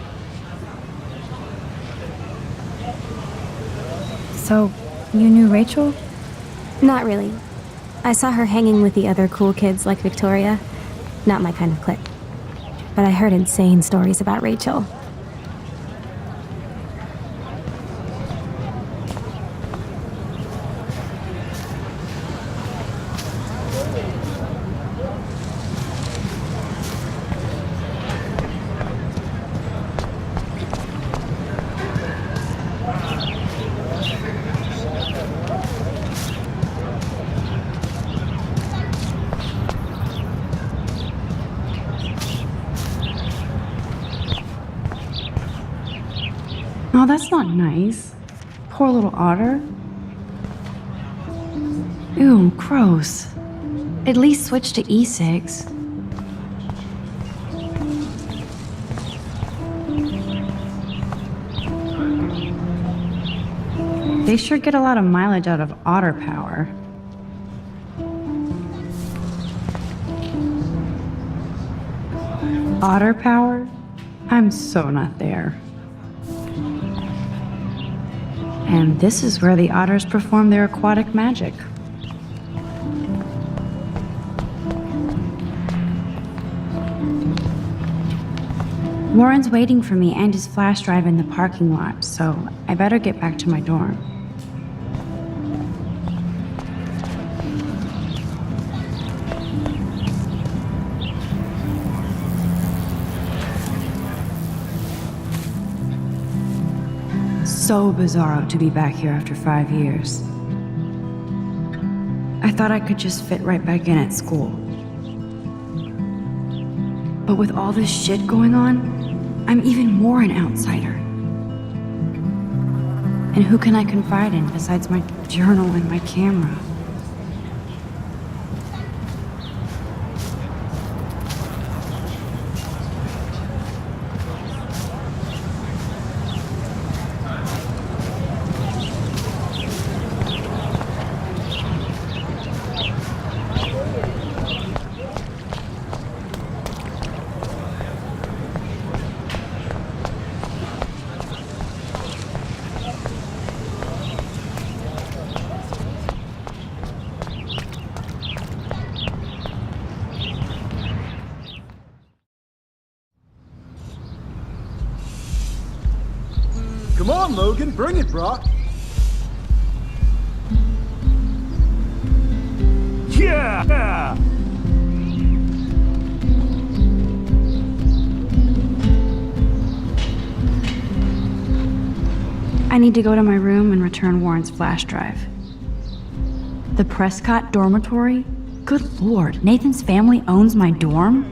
So, you knew Rachel? Not really. I saw her hanging with the other cool kids like Victoria. Not my kind of clique. But I heard insane stories about Rachel. Oh, that's not nice. Poor little otter. Ew, gross. At least switch to e-cigs. They sure get a lot of mileage out of otter power. Otter power? I'm so not there. And this is where the otters perform their aquatic magic. Warren's waiting for me and his flash drive in the parking lot, so I better get back to my dorm. So bizarro to be back here after 5 years. I thought I could just fit right back in at school. But with all this shit going on, I'm even more an outsider. And who can I confide in besides my journal and my camera? Come on, Logan, bring it, brah. Yeah! I need to go to my room and return Warren's flash drive. The Prescott dormitory? Good lord, Nathan's family owns my dorm?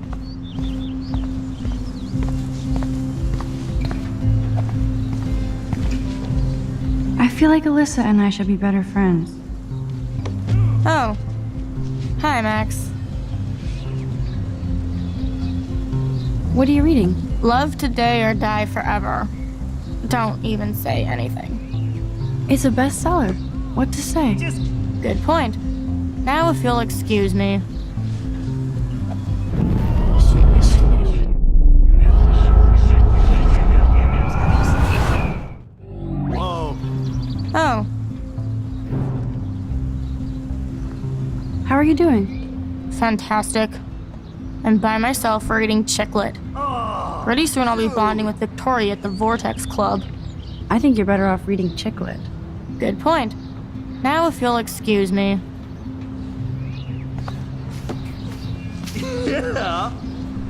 I feel like Alyssa and I should be better friends. Oh. Hi, Max. What are you reading? Love today or die forever. Don't even say anything. It's a bestseller. What to say? Good point. Now if you'll excuse me. Whoa. Oh, How are you doing? fantastic. I'm by myself reading Chicklet. Pretty soon I'll be bonding with Victoria at the Vortex Club. I think you're better off reading Chicklet. Good point. Now if you'll excuse me. Yeah.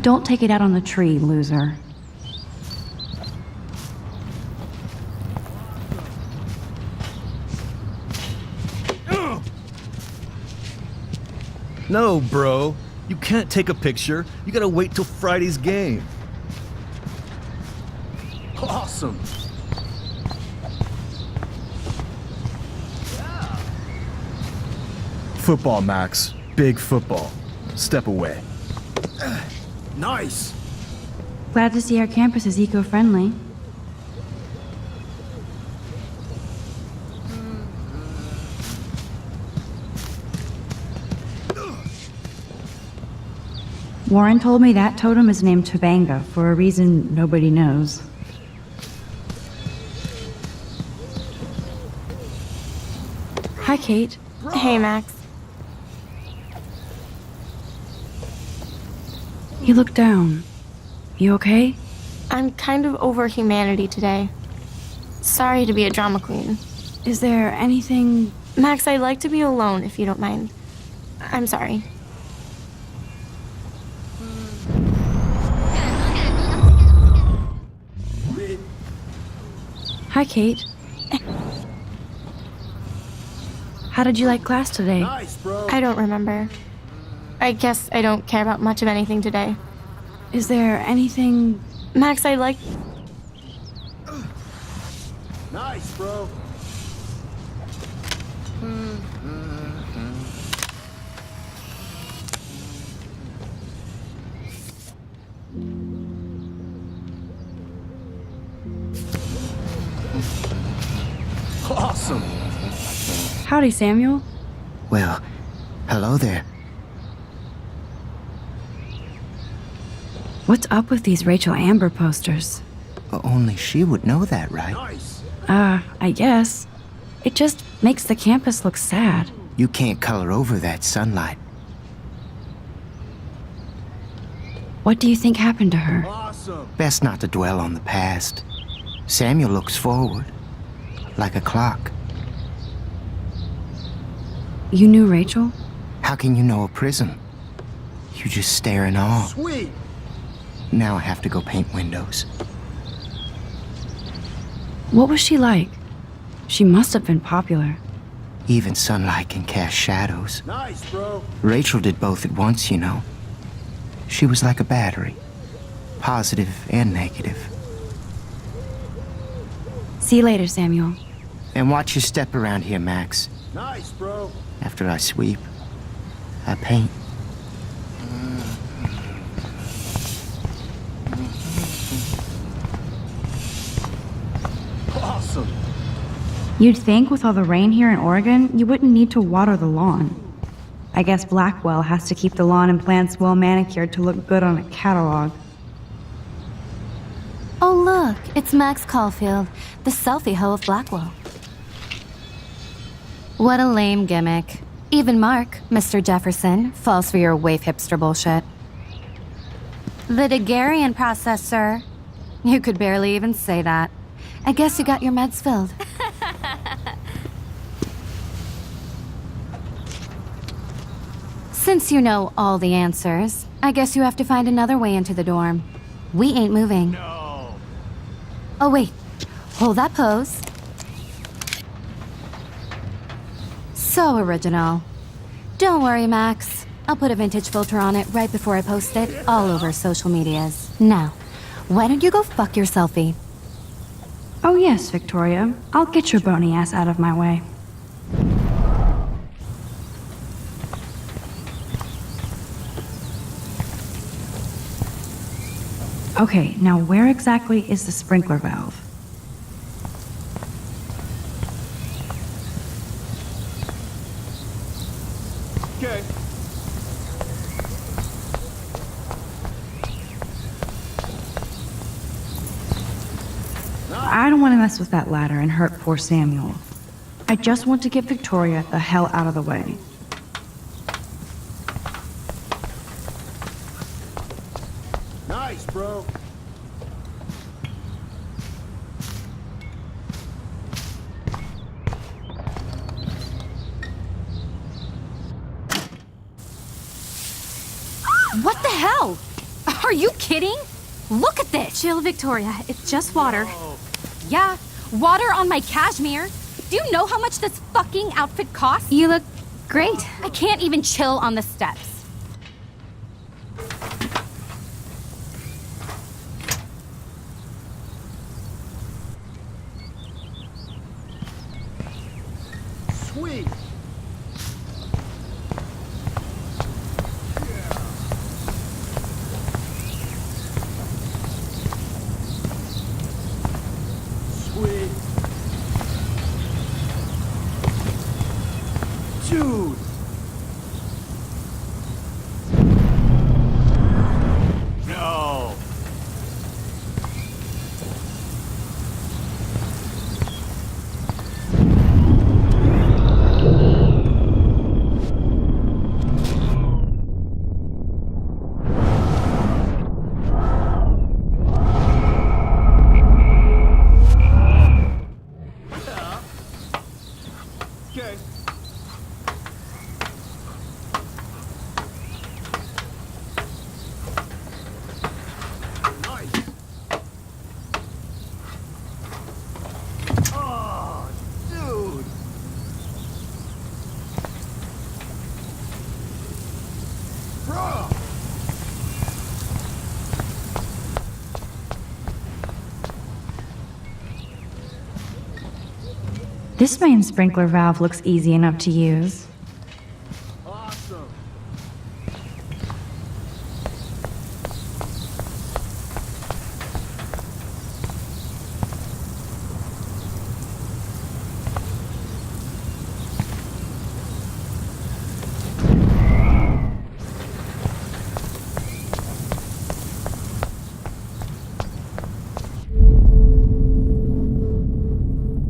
Don't take it out on the tree, loser. No, bro. You can't take a picture. You gotta wait till Friday's game. Awesome. Football, Max. Big football. Step away. Nice. Glad to see our campus is eco-friendly. Warren told me that totem is named Tobanga for a reason nobody knows. Hi, Kate. Hey, Max. You look down. You okay? I'm kind of over humanity today. Sorry to be a drama queen. Is there anything... Max, I'd like to be alone if you don't mind. I'm sorry. Hi, Kate. How did you like class today? Nice, bro. I don't remember. I guess I don't care about much of anything today. Is there anything... Max, I'd like... Nice, bro. Awesome. Howdy, Samuel. Well, hello there. What's up with these Rachel Amber posters? Only she would know that, right? Nice. I guess. It just makes the campus look sad. You can't color over that sunlight. What do you think happened to her? Awesome. Best not to dwell on the past. Samuel looks forward, like a clock. You knew Rachel? How can you know a prism? You just stare in awe. Sweet. Now I have to go paint windows. What was she like? She must have been popular. Even sunlight can cast shadows. Nice, bro. Rachel did both at once, you know. She was like a battery, positive and negative. See you later, Samuel. And watch your step around here, Max. Nice, bro. After I sweep, I paint. Awesome. You'd think with all the rain here in Oregon, you wouldn't need to water the lawn. I guess Blackwell has to keep the lawn and plants well manicured to look good on a catalog. Oh, look, it's Max Caulfield, the selfie hoe of Blackwell. What a lame gimmick. Even Mark, Mr. Jefferson, falls for your waif hipster bullshit. The Daguerrean process, sir. You could barely even say that. I guess you got your meds filled. Since you know all the answers, I guess you have to find another way into the dorm. We ain't moving. No. Oh, wait. Hold that pose. So original. Don't worry, Max. I'll put a vintage filter on it right before I post it all over social medias. Now, why don't you go fuck your selfie? Oh yes, Victoria. I'll get your bony ass out of my way. Okay, now where exactly is the sprinkler valve? Okay. I don't want to mess with that ladder and hurt poor Samuel. I just want to get Victoria the hell out of the way. Nice, bro. What the hell? Are you kidding? Look at this! Chill, Victoria. It's just water. Yeah, water on my cashmere. Do you know how much this fucking outfit costs? You look great. I can't even chill on the steps. Sweet. Sweet. Dude. No. Okay. Nice. Oh, dude. Bro. This main sprinkler valve looks easy enough to use. Awesome.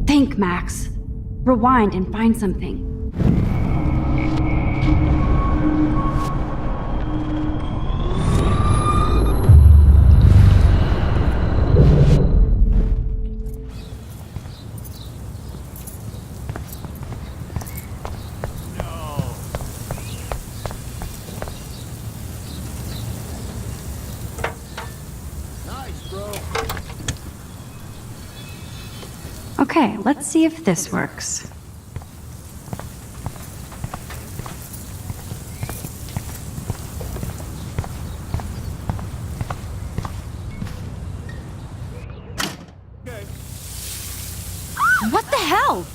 Think, Max. Rewind and find something. Nice, bro. Okay, let's see if this works. What the hell?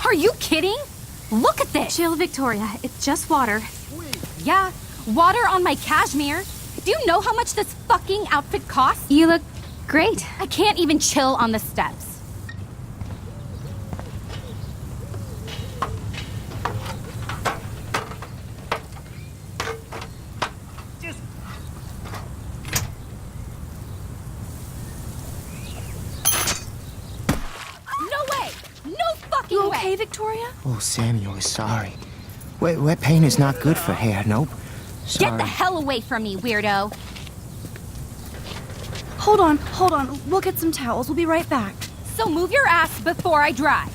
Are you kidding? Look at this! Chill, Victoria. It's just water. Yeah, water on my cashmere. Do you know how much this fucking outfit costs? You look great. I can't even chill on the steps. No way! No fucking You way! okay, Victoria? Oh, Samuel is sorry. Wet paint is not good for hair, nope. Sorry. Get the hell away from me, weirdo! Hold on. We'll get some towels. We'll be right back. So move your ass before I dry.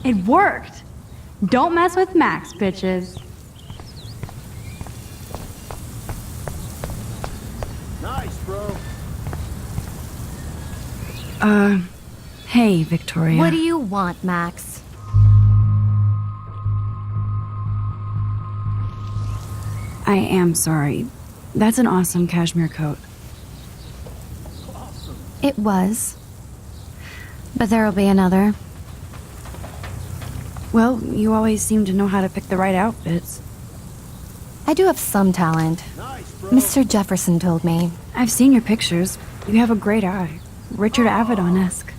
It worked! Don't mess with Max, bitches. Nice, bro. Hey, Victoria. What do you want, Max? I am sorry. That's an awesome cashmere coat. It was. But there'll be another. Well, you always seem to know how to pick the right outfits. I do have some talent. Mr. Jefferson told me. I've seen your pictures. You have a great eye. Richard Avedon-esque.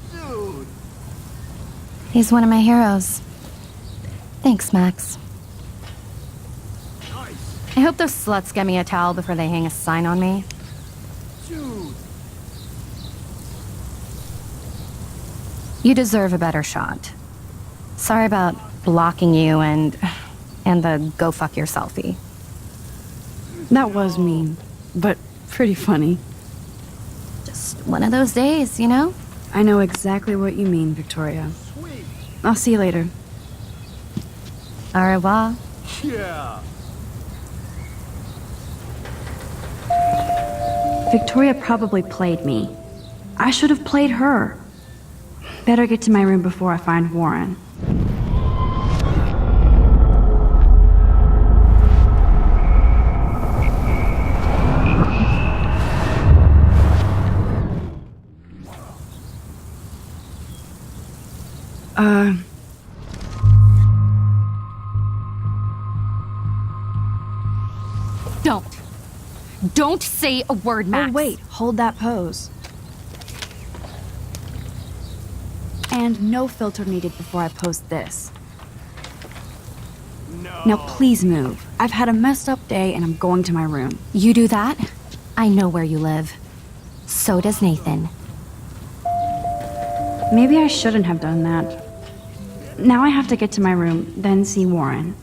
He's one of my heroes. Thanks, Max. I hope those sluts get me a towel before they hang a sign on me. You deserve a better shot. Sorry about blocking you and the go fuck your selfie. That was mean, but pretty funny. Just one of those days, you know? I know exactly what you mean, Victoria. I'll see you later. Au revoir. Yeah. Victoria probably played me. I should have played her. Better get to my room before I find Warren. Don't say a word, Max. Oh, wait. Hold that pose. And no filter needed before I post this. No. Now please move. I've had a messed up day and I'm going to my room. You do that? I know where you live. So does Nathan. Maybe I shouldn't have done that. Now I have to get to my room, then see Warren.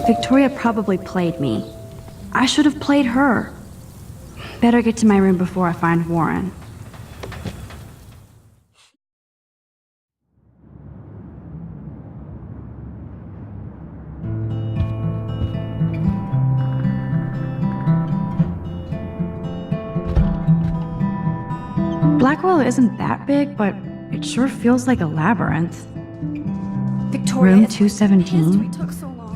Victoria probably played me. I should have played her. Better get to my room before I find Warren. Blackwell isn't that big, but it sure feels like a labyrinth. Victoria, Room 217?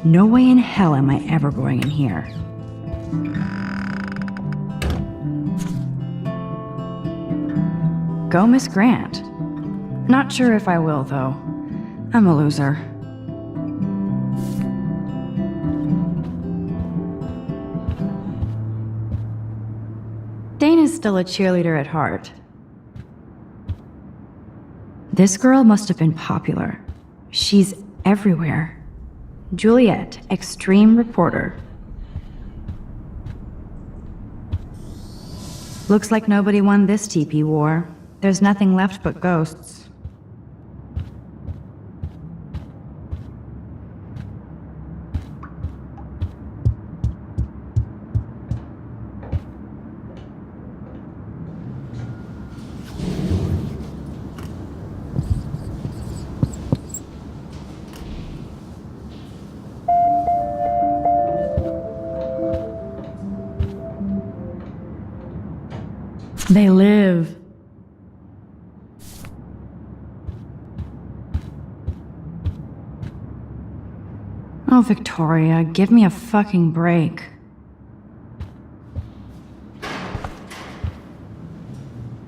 No way in hell am I ever going in here. Go, Miss Grant. Not sure if I will, though. I'm a loser. Dana's still a cheerleader at heart. This girl must have been popular. She's everywhere. Juliet, extreme reporter. Looks like nobody won this TP war. There's nothing left but ghosts. They live. Oh, Victoria, give me a fucking break.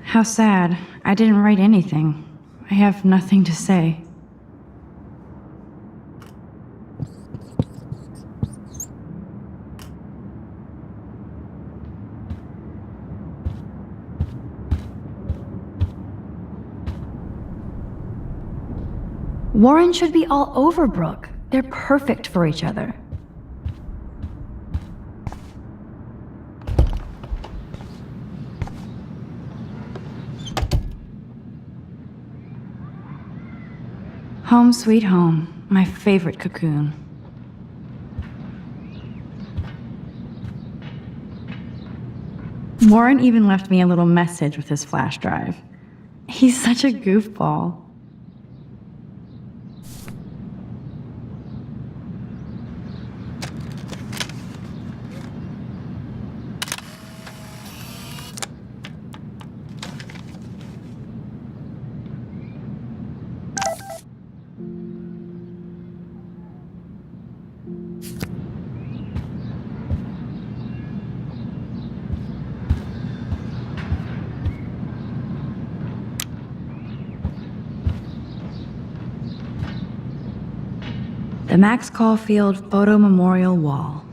How sad. I didn't write anything. I have nothing to say. Warren should be all over Brooke. They're perfect for each other. Home sweet home, my favorite cocoon. Warren even left me a little message with his flash drive. He's such a goofball. The Max Caulfield Photo Memorial Wall.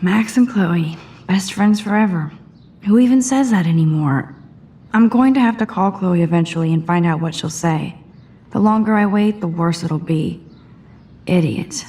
Max and Chloe, best friends forever. Who even says that anymore? I'm going to have to call Chloe eventually and find out what she'll say. The longer I wait, the worse it'll be. Idiot.